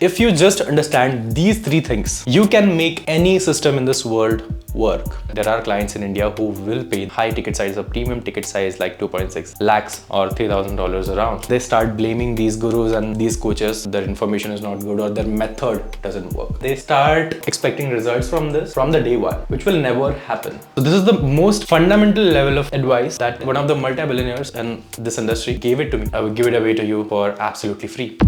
If you just understand these three things, you can make any system in this world work. There are clients in India who will pay high ticket size or premium ticket size like 2.6 lakhs or $3,000 around. They start blaming these gurus and these coaches. Their information is not good or their method doesn't work. They start expecting results from this from the day one, which will never happen. So this is the most fundamental level of advice that one of the multi-billionaires in this industry gave it to me. I will give it away to you for absolutely free.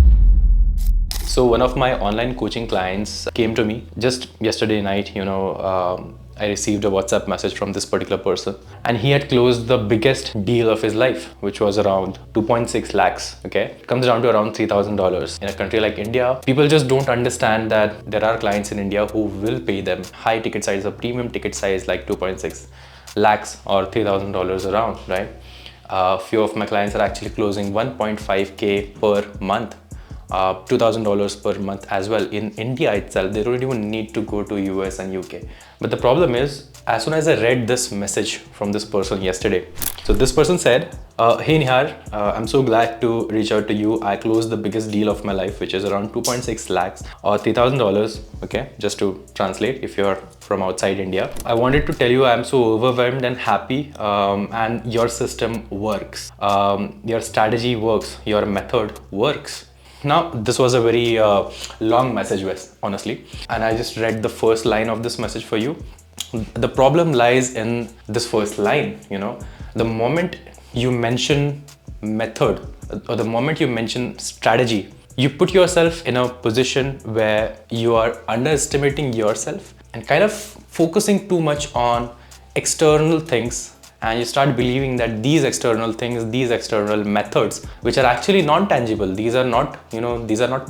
So one of my online coaching clients came to me just yesterday night, I received a WhatsApp message from this particular person and he had closed the biggest deal of his life, which was around 2.6 lakhs. Okay, it comes down to around $3,000. In a country like India, people just don't understand that there are clients in India who will pay them high ticket size or premium ticket size like 2.6 lakhs or $3,000 around, right? Few of my clients are actually closing 1.5K per month. $2,000 per month as well in India itself. They don't even need to go to US and UK. But the problem is, as soon as I read this message from this person yesterday, so this person said, hey Nihar, I'm so glad to reach out to you. I closed the biggest deal of my life, which is around 2.6 lakhs or $3,000. Okay, just to translate if you're from outside India. I wanted to tell you I'm so overwhelmed and happy, and your system works. Your strategy works. Your method works. Now, this was a very long message, honestly, and I just read the first line of this message for you. The problem lies in this first line, the moment you mention method or the moment you mention strategy, you put yourself in a position where you are underestimating yourself and kind of focusing too much on external things. And you start believing that these external things, these external methods, which are actually non-tangible, these are not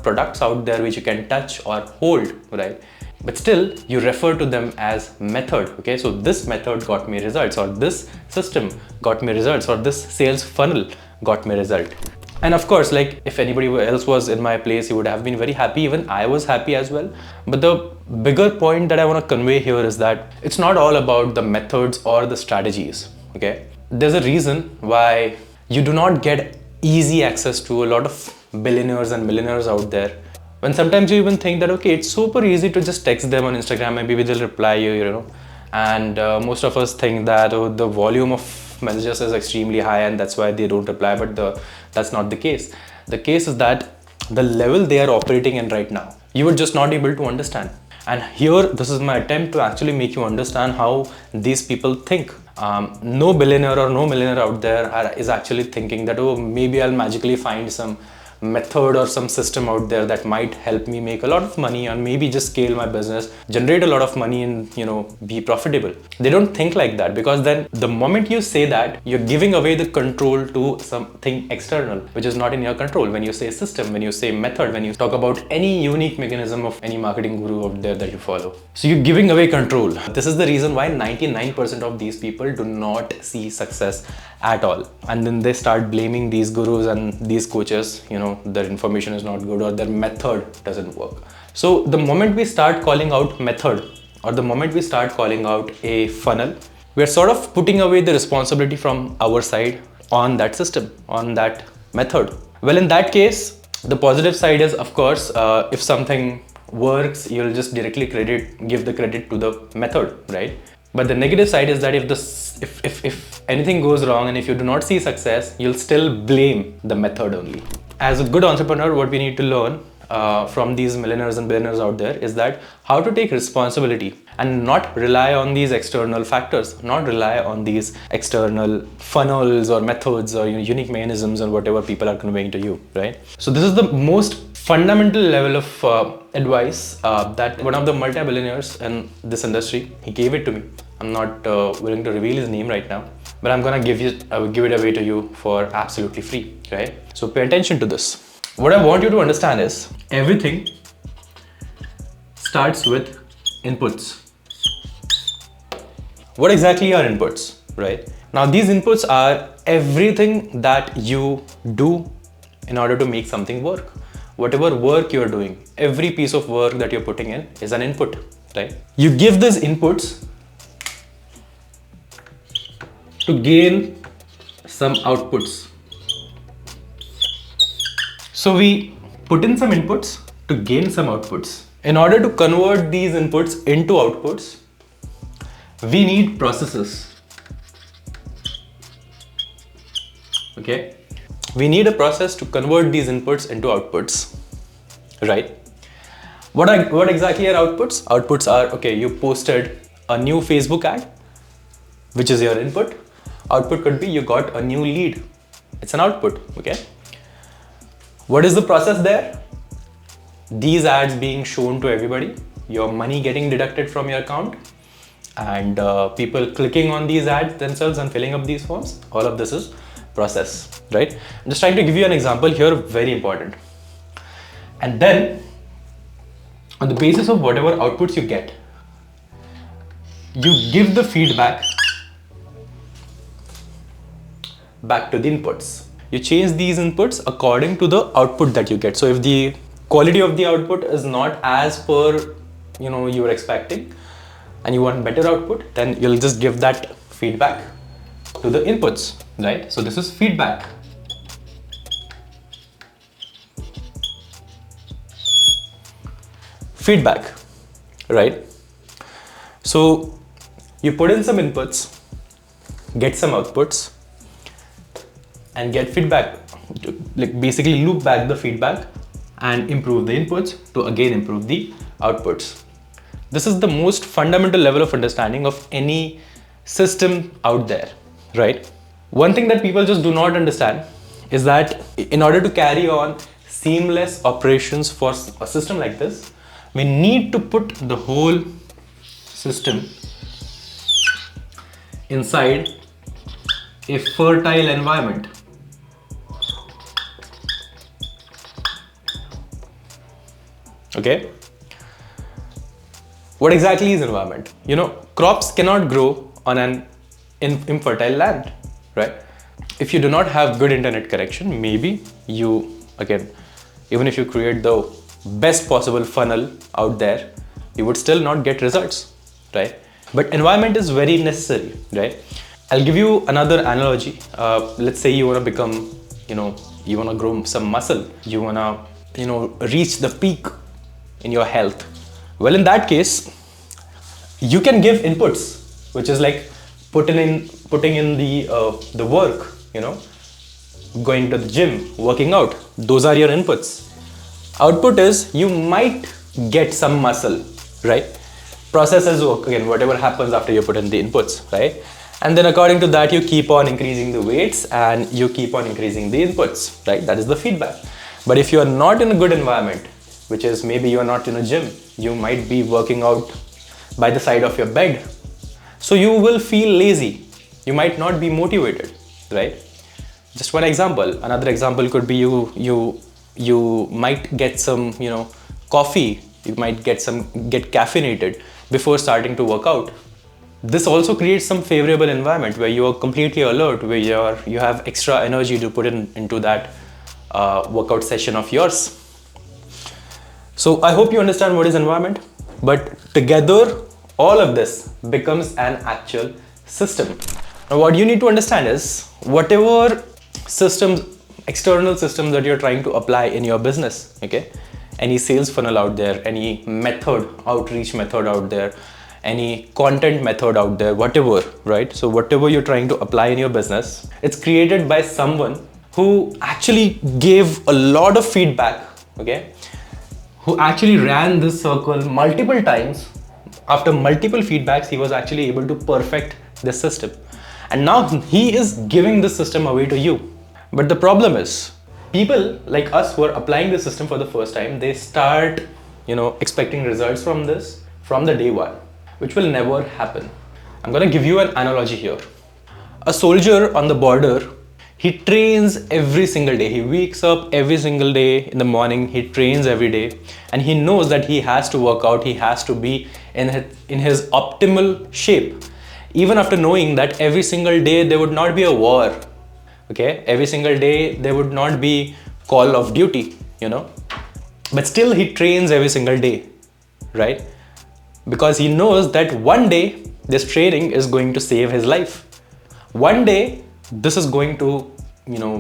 products out there which you can touch or hold, right? But still, you refer to them as method, okay? So this method got me results, or this system got me results, or this sales funnel got me result. And of course, like if anybody else was in my place, he would have been very happy. Even I was happy as well. But the bigger point that I want to convey here is that it's not all about the methods or the strategies. Okay, there's a reason why you do not get easy access to a lot of billionaires and millionaires out there. When sometimes you even think that, okay, it's super easy to just text them on Instagram and maybe they'll reply you, and most of us think that the volume of messages is extremely high and that's why they don't reply, but that's not the case. The case is that the level they are operating in right now, you were just not able to understand. And here, this is my attempt to actually make you understand how these people think. No billionaire or no millionaire out there is actually thinking that, oh, maybe I'll magically find some method or some system out there that might help me make a lot of money and maybe just scale my business, generate a lot of money and, be profitable. They don't think like that, because then the moment you say that, you're giving away the control to something external, which is not in your control. When you say system, when you say method, when you talk about any unique mechanism of any marketing guru out there that you follow. So you're giving away control. This is the reason why 99% of these people do not see success at all. And then they start blaming these gurus and these coaches, their information is not good or their method doesn't work. So the moment we start calling out method, or the moment we start calling out a funnel, we're sort of putting away the responsibility from our side on that system, on that method. Well, in that case, the positive side is, of course, if something works, you'll just directly give the credit to the method, right? But the negative side is that if anything goes wrong and if you do not see success, you'll still blame the method only. As a good entrepreneur, what we need to learn from these millionaires and billionaires out there is that how to take responsibility and not rely on these external factors, not rely on these external funnels or methods or unique mechanisms or whatever people are conveying to you, right? So this is the most fundamental level of advice that one of the multi-billionaires in this industry, he gave it to me. I'm not willing to reveal his name right now, but I will give it away to you for absolutely free, right? So pay attention to this. What I want you to understand is everything starts with inputs. What exactly are inputs, right? Now these inputs are everything that you do in order to make something work. Whatever work you're doing, every piece of work that you're putting in is an input, right? You give these inputs to gain some outputs. So we put in some inputs to gain some outputs. In order to convert these inputs into outputs, we need processes. Okay? We need a process to convert these inputs into outputs, right? What exactly are outputs? Outputs are, okay, you posted a new Facebook ad, which is your input. Output could be you got a new lead. It's an output, okay? What is the process there? These ads being shown to everybody, your money getting deducted from your account, and people clicking on these ads themselves and filling up these forms. All of this is process, right? I'm just trying to give you an example here, very important. And then, on the basis of whatever outputs you get, you give the feedback back to the inputs. You change these inputs according to the output that you get. So if the quality of the output is not as per you were expecting, and you want better output, then you'll just give that feedback to the inputs, right? So this is feedback. Feedback, right? So you put in some inputs, get some outputs, and get feedback, like basically loop back the feedback and improve the inputs to again improve the outputs. This is the most fundamental level of understanding of any system out there, right? One thing that people just do not understand is that in order to carry on seamless operations for a system like this, we need to put the whole system inside a fertile environment. Okay? What exactly is environment? Crops cannot grow on an infertile land, right? If you do not have good internet connection, maybe even if you create the best possible funnel out there, you would still not get results, right? But environment is very necessary, right? I'll give you another analogy. Let's say you want to become, you want to grow some muscle, you want to, reach the peak in your health. Well, in that case, you can give inputs, which is like putting in the work, going to the gym, working out. Those are your inputs. Output is you might get some muscle, right? Process is again whatever happens after you put in the inputs, right? And then according to that, you keep on increasing the weights and you keep on increasing the inputs, right? That is the feedback. But if you are not in a good environment, which is maybe you are not in a gym, you might be working out by the side of your bed. So you will feel lazy. You might not be motivated, right? Just one example. Another example could be you might get some, coffee. You might get caffeinated before starting to work out. This also creates some favorable environment where you are completely alert, where you have extra energy to put into that workout session of yours. So I hope you understand what is environment, but together all of this becomes an actual system. Now what you need to understand is whatever systems, external systems that you're trying to apply in your business, okay? Any sales funnel out there, any method, outreach method out there, any content method out there, whatever, right? So whatever you're trying to apply in your business, it's created by someone who actually gave a lot of feedback, okay? Who actually ran this circle multiple times. After multiple feedbacks, he was actually able to perfect this system. And now he is giving this system away to you. But the problem is, people like us who are applying the system for the first time, they start, expecting results from this from the day one, which will never happen. I'm gonna give you an analogy here. A soldier on the border, he trains every single day. He wakes up every single day in the morning. He trains every day, and he knows that he has to work out. He has to be in his optimal shape. Even after knowing that every single day there would not be a war, okay? Every single day there would not be call of duty, But still he trains every single day, right? Because he knows that one day this training is going to save his life. One day this is going to,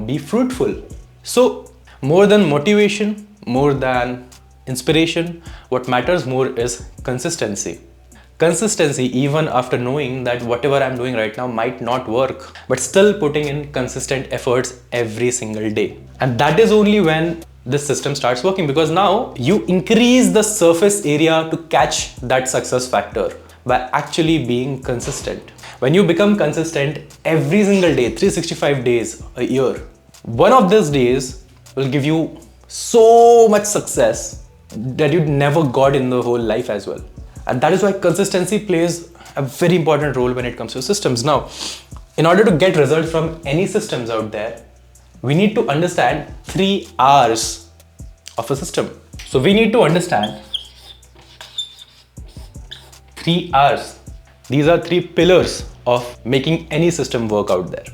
be fruitful. So more than motivation, more than inspiration. What matters more is consistency. Consistency, even after knowing that whatever I'm doing right now might not work, but still putting in consistent efforts every single day. And that is only when this system starts working, because now you increase the surface area to catch that success factor by actually being consistent. When you become consistent every single day, 365 days a year, one of these days will give you so much success that you never got in the whole life as well. And that is why consistency plays a very important role when it comes to systems. Now, in order to get results from any systems out there, we need to understand 3 R's of a system. So we need to understand 3 R's. These are 3 pillars of making any system work out there.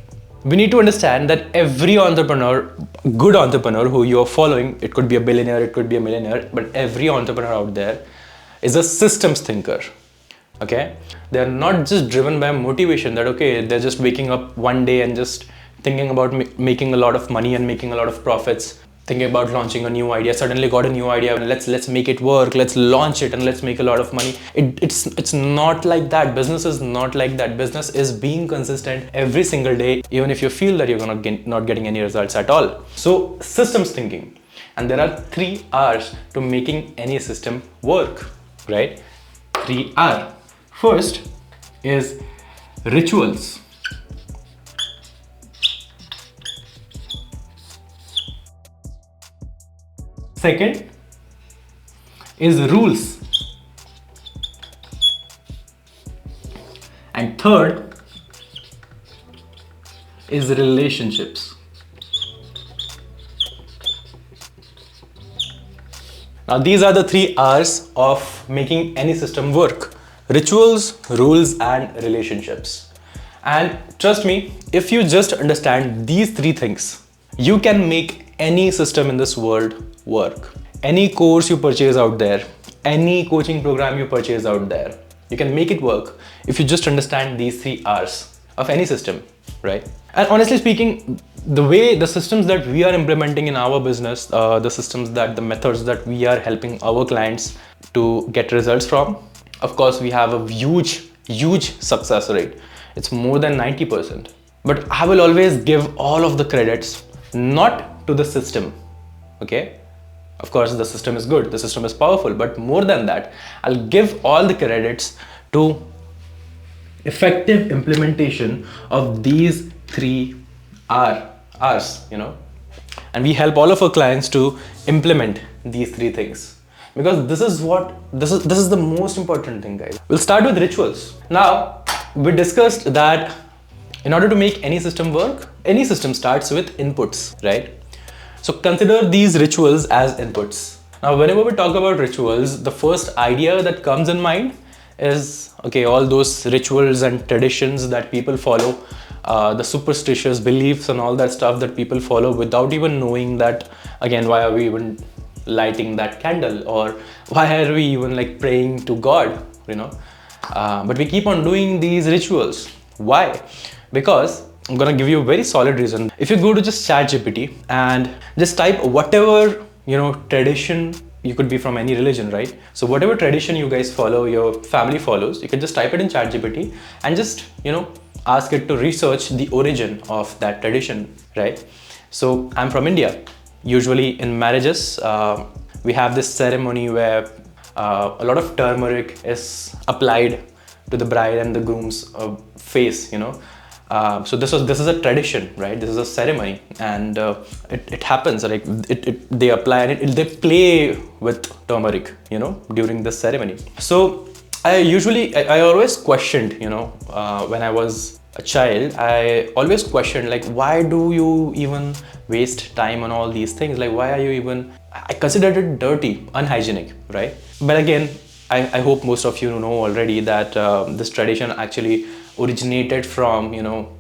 We need to understand that every entrepreneur, good entrepreneur who you are following, it could be a billionaire, it could be a millionaire, but every entrepreneur out there is a systems thinker. Okay, they're not just driven by motivation that okay, they're just waking up one day and just thinking about making a lot of money and making a lot of profits, thinking about launching a new idea, suddenly got a new idea and let's make it work, let's launch it and let's make a lot of money. It's not like that. Business is not like that. Business is being consistent every single day, even if you feel that you're not getting any results at all. So systems thinking, and there are 3 R's to making any system work, right? 3 R. First is rituals. Second is rules. And third is relationships. Now these are the 3 R's of making any system work: rituals, rules, and relationships. And trust me, if you just understand these 3 things, you can make any system in this world work. Any course you purchase out there, any coaching program you purchase out there, you can make it work if you just understand these 3 R's of any system, right? And honestly speaking, the way the systems that we are implementing in our business, the methods that we are helping our clients to get results from, of course, we have a huge success rate. It's more than 90%. But I will always give all of the credits not to the system, okay? Of course, the system is good, the system is powerful, but more than that, I'll give all the credits to effective implementation of these 3 R's, you know. And we help all of our clients to implement these 3 things, because this is the most important thing, guys. We'll start with rituals. Now, we discussed that in order to make any system work, any system starts with inputs, right? So consider these rituals as inputs. Now, whenever we talk about rituals, the first idea that comes in mind is, okay, all those rituals and traditions that people follow, the superstitious beliefs and all that stuff that people follow without even knowing that, again, why are we even lighting that candle, or why are we even like praying to God, you know? But we keep on doing these rituals. Why? Because I'm gonna give you a very solid reason. If you go to just ChatGPT and just type whatever, you know, tradition, you could be from any religion, right? So whatever tradition you guys follow, your family follows, you can just type it in ChatGPT and just, you know, ask it to research the origin of that tradition, right? So I'm from India. Usually in marriages, we have this ceremony where a lot of turmeric is applied to the bride and the groom's face, you know. So this is a tradition, right? This is a ceremony, and it happens like they apply and they play with turmeric, you know, during the ceremony. So I always questioned, you know, when I was a child, I always questioned, like, why do you even waste time on all these things? Like, why are you even? I considered it dirty, unhygienic, right? But again, I hope most of you know already that this tradition actually originated from, you know,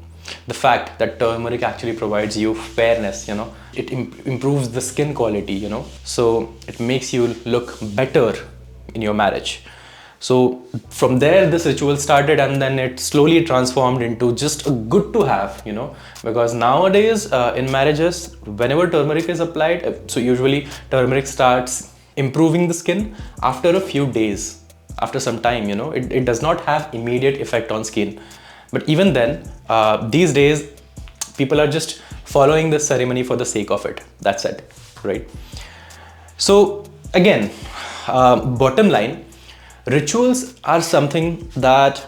the fact that turmeric actually provides you fairness, you know. It improves the skin quality, you know, so it makes you look better in your marriage. So from there this ritual started, and then it slowly transformed into just a good to have, you know, because nowadays in marriages, whenever turmeric is applied, so usually turmeric starts improving the skin after a few days, after some time, you know. It does not have immediate effect on skin. But even then, these days, people are just following this ceremony for the sake of it. That's it, right? So again, bottom line, rituals are something that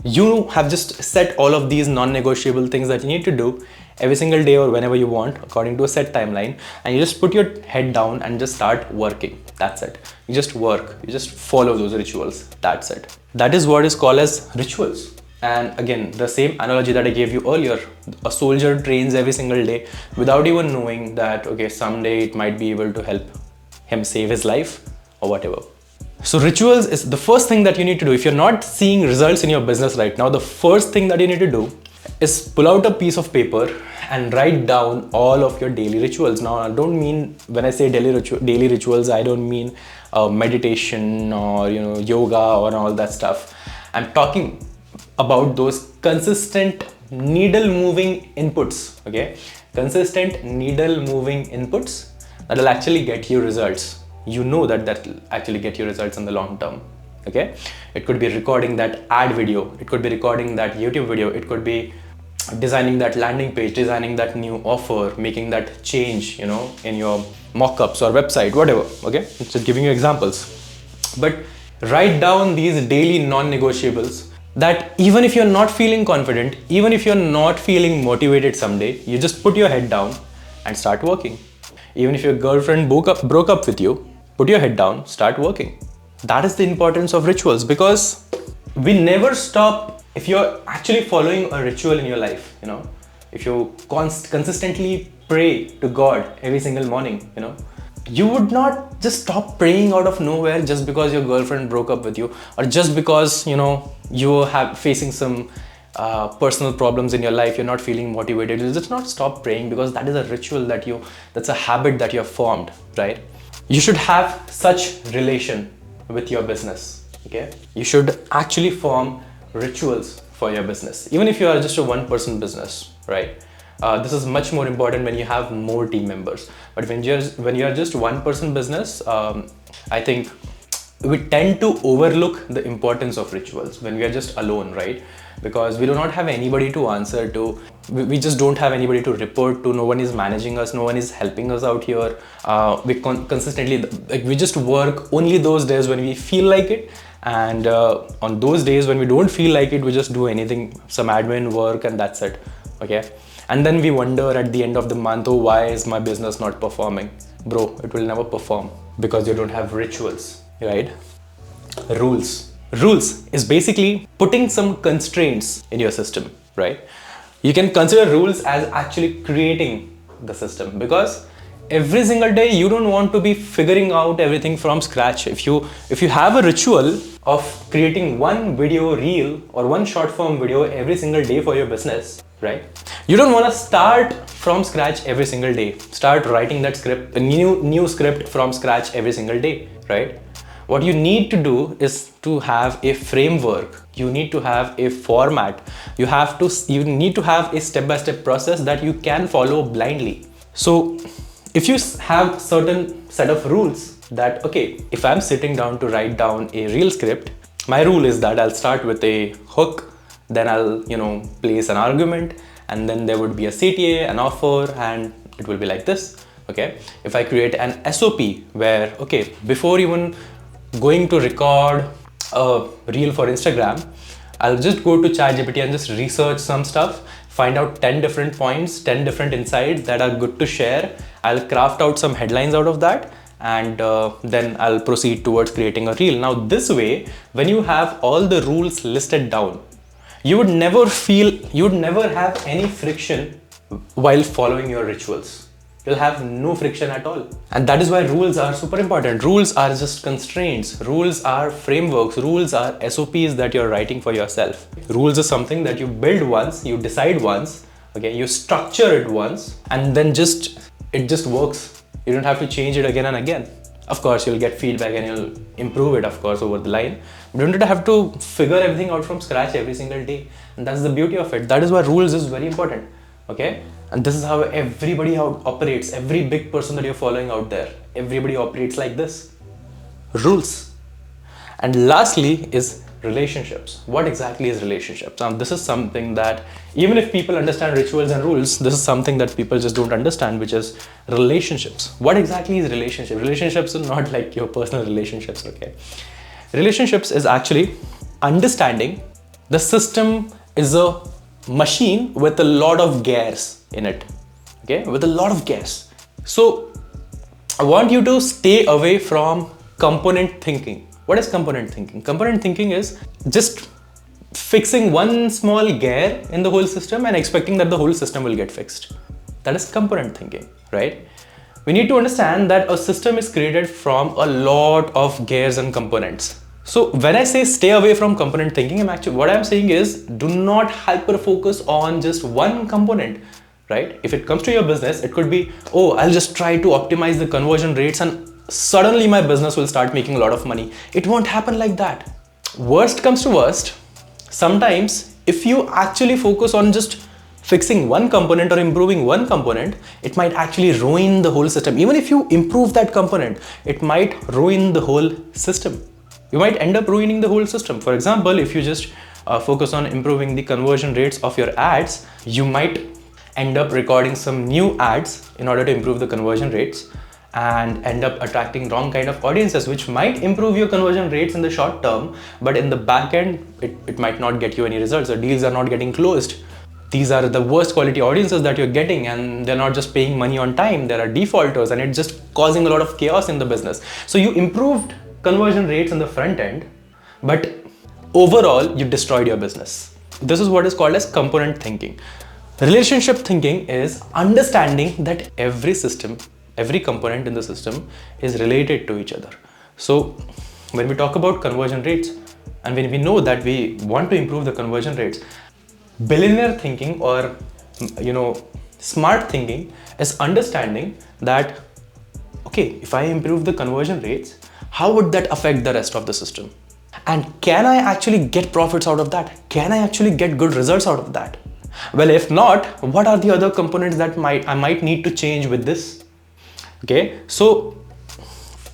you have just set all of these non-negotiable things that you need to do every single day or whenever you want, according to a set timeline, and you just put your head down and just start working. That's it. You just work, you just follow those rituals. That's it. That is what is called as rituals. And again, the same analogy that I gave you earlier, a soldier trains every single day without even knowing that, okay, someday it might be able to help him save his life or whatever. So rituals is the first thing that you need to do. If you're not seeing results in your business right now, the first thing that you need to do is pull out a piece of paper and write down all of your daily rituals. Now, I don't mean, when I say daily rituals, I don't mean meditation or, you know, yoga or all that stuff. I'm talking about those consistent needle moving inputs, okay? Consistent needle moving inputs that will actually get you results. You know that will actually get you results in the long term, okay? It could be recording that ad video, it could be recording that YouTube video, it could be designing that landing page, designing that new offer, making that change, you know, in your mock-ups or website, whatever, okay? Just giving you examples. But write down these daily non-negotiables that even if you're not feeling confident, even if you're not feeling motivated someday, you just put your head down and start working. Even if your girlfriend broke up with you, put your head down, start working. That is the importance of rituals, because we never stop. If you're actually following a ritual in your life, you know, if you consistently pray to God every single morning, you know, you would not just stop praying out of nowhere just because your girlfriend broke up with you, or just because, you know, you have facing some personal problems in your life, you're not feeling motivated. You just not stop praying, because that is a ritual that's a habit that you have formed, right? You should have such relation with your business, okay? You should actually form rituals for your business, even if you are just a one-person business, right? This is much more important when you have more team members. But when you're just one-person business, I think we tend to overlook the importance of rituals when we are just alone, right? Because we do not have anybody to answer to. We just don't have anybody to report to. No one is managing us. No one is helping us out here. We consistently, like, we just work only those days when we feel like it. And on those days when we don't feel like it, we just do anything, some admin work, and that's it, okay? And then we wonder at the end of the month, oh, why is my business not performing? Bro, it will never perform because you don't have rituals, right? Rules is basically putting some constraints in your system, right? You can consider rules as actually creating the system, because every single day you don't want to be figuring out everything from scratch. If you have a ritual of creating one video reel or one short form video every single day for your business, right? You don't want to start from scratch every single day. Start writing that script, a new script from scratch every single day, right? What you need to do is to have a framework. You need to have a format. You need to have a step-by-step process that you can follow blindly. So if you have certain set of rules that, okay, if I'm sitting down to write down a reel script, my rule is that I'll start with a hook, then I'll, you know, place an argument, and then there would be a CTA, an offer, and it will be like this, okay? If I create an SOP where, okay, before even going to record a reel for Instagram, I'll just go to ChatGPT and just research some stuff, find out 10 different points, 10 different insights that are good to share. I'll craft out some headlines out of that, and then I'll proceed towards creating a reel. Now this way, when you have all the rules listed down, you would never have any friction while following your rituals. You'll have no friction at all. And that is why rules are super important. Rules are just constraints. Rules are frameworks. Rules are SOPs that you're writing for yourself. Rules are something that you build once, you decide once, okay, you structure it once, and then it just works. You don't have to change it again and again. Of course, you'll get feedback and you'll improve it, of course, over the line. But you don't have to figure everything out from scratch every single day. And that's the beauty of it. That is why rules is very important, okay? And this is how everybody operates. Every big person that you're following out there, everybody operates like this. rules. And lastly is relationships. What exactly is relationships? Now, this is something that even if people understand rituals and rules, this is something that people just don't understand, which is relationships. What exactly is relationship? Relationships are not like your personal relationships, okay? Relationships is actually understanding the system is a machine with a lot of gears in it, okay? With a lot of gears. So I want you to stay away from component thinking. What is component thinking? Component thinking is just fixing one small gear in the whole system and expecting that the whole system will get fixed. That is component thinking, right? We need to understand that a system is created from a lot of gears and components. So when I say stay away from component thinking, what I'm saying is do not hyper focus on just one component, right? If it comes to your business, it could be, oh, I'll just try to optimize the conversion rates and suddenly my business will start making a lot of money. It won't happen like that. Worst comes to worst, sometimes if you actually focus on just fixing one component or improving one component, it might actually ruin the whole system. Even if you improve that component, it might ruin the whole system. You might end up ruining the whole system. For example, if you just focus on improving the conversion rates of your ads, you might end up recording some new ads in order to improve the conversion rates and end up attracting wrong kind of audiences, which might improve your conversion rates in the short term, but in the back end, it might not get you any results. The deals are not getting closed. These are the worst quality audiences that you're getting, and they're not just paying money on time. There are defaulters, and it's just causing a lot of chaos in the business. So you improved conversion rates in the front end, but overall you destroyed your business. This is what is called as component thinking. Relationship thinking is understanding that every system, every component in the system is related to each other. So when we talk about conversion rates, and when we know that we want to improve the conversion rates, billionaire thinking, or smart thinking, is understanding that, okay, if I improve the conversion rates, how would that affect the rest of the system? And can I actually get profits out of that? Can I actually get good results out of that? Well, if not, what are the other components that I might need to change with this? Okay, so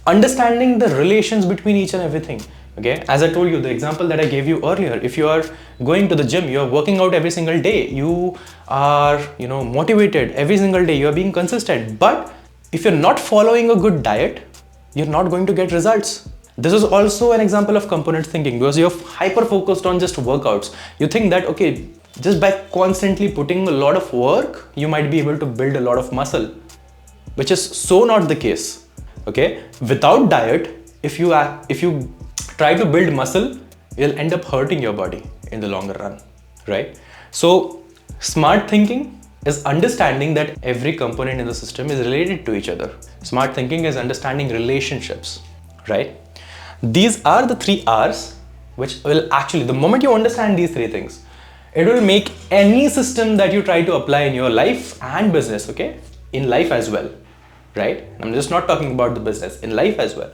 understanding the relations between each and everything. Okay, as I told you, the example that I gave you earlier, if you are going to the gym, you are working out every single day, you are motivated every single day, you are being consistent, but if you're not following a good diet, you're not going to get results. This is also an example of component thinking, because you're hyper focused on just workouts. You think that, okay, just by constantly putting a lot of work, you might be able to build a lot of muscle, which is so not the case. Okay, without diet, if you try to build muscle, you'll end up hurting your body in the longer run, right? So smart thinking is understanding that every component in the system is related to each other. Smart thinking is understanding relationships, right? These are the 3 R's, which will actually, the moment you understand these 3 things, it will make any system that you try to apply in your life and business, okay? In life as well, right? I'm just not talking about the business, in life as well.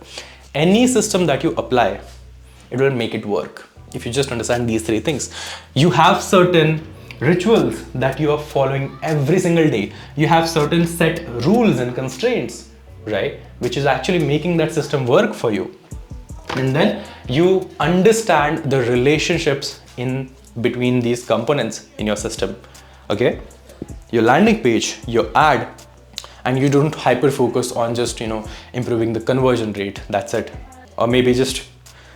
Any system that you apply, it will make it work. If you just understand these 3 things, you have certain rituals that you are following every single day. You have certain set rules and constraints, right? Which is actually making that system work for you. And then you understand the relationships in between these components in your system. Okay, your landing page, your ad, and you don't hyper focus on just improving the conversion rate, that's it, or maybe just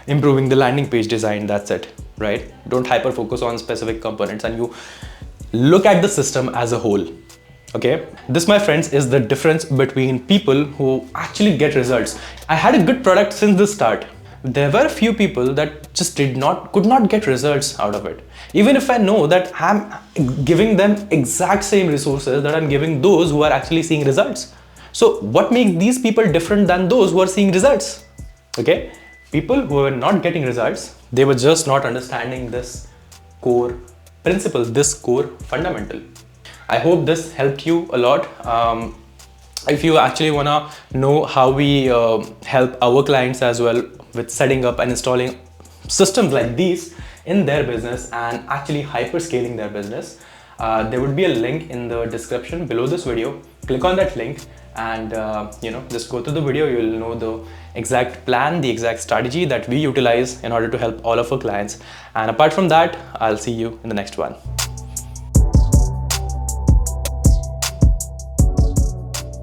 improving the landing page design, that's it, right? Don't hyper focus on specific components, and you look at the system as a whole. Okay, this, my friends, is the difference between people who actually get results. I had a good product since the start. There were a few people that just could not get results out of it. Even if I know that I'm giving them exact same resources that I'm giving those who are actually seeing results. So what makes these people different than those who are seeing results? Okay, people who are not getting results, they were just not understanding this core principle, this core fundamental. I hope this helped you a lot. If you actually wanna know how we help our clients as well with setting up and installing systems like these in their business and actually hyper scaling their business, there would be a link in the description below this video. Click on that link and just go through the video. You'll know the exact plan, the exact strategy that we utilize in order to help all of our clients. And apart from that, I'll see you in the next one.